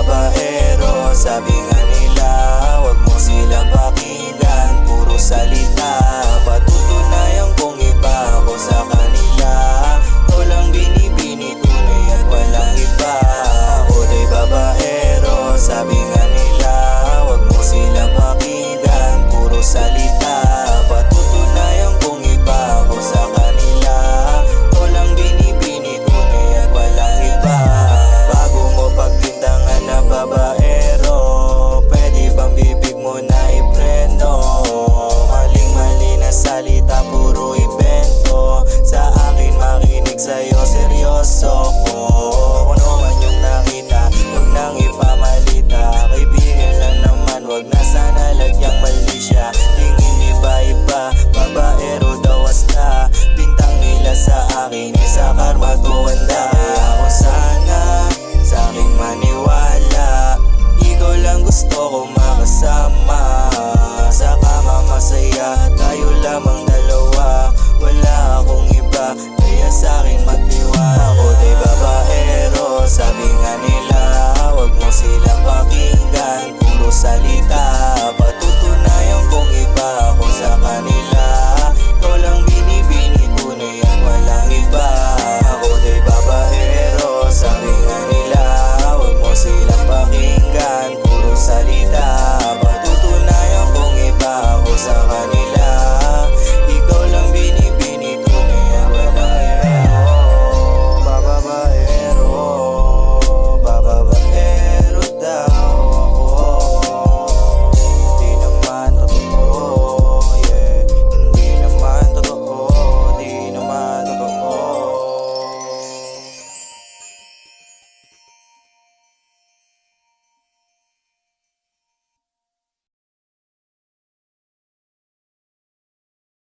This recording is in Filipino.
babaero, sabi nga nila wag mo sila pakinggan, puro salita. Patutunayan kong iba ako sa kanila, walang binibini, tunay at walang iba. Ako day babaero, sabi nga nila wag mo sila pakinggan, puro salita. Patutunayan kong iba ako sa kanila, walang binibini, tunay at walang iba. Bago mo pagbintangan na babaero, pwede bang bibig mo na ipreno? Maling-mali na salita, puro ibento. Sa akin makinig, sa'yo seryoso ko. Kung ano man yung nakita, huwag nang ipamalita. Kaibigan lang naman, huwag na sana lagyang mali siya. Tingin iba-iba, babaero daw hasta. Bintang nila sa akin, sa karma tuwanda. Kaya ako sana sa aking maniwala, ikaw lang gusto ko makasama. Sa kama masaya, tayo lamang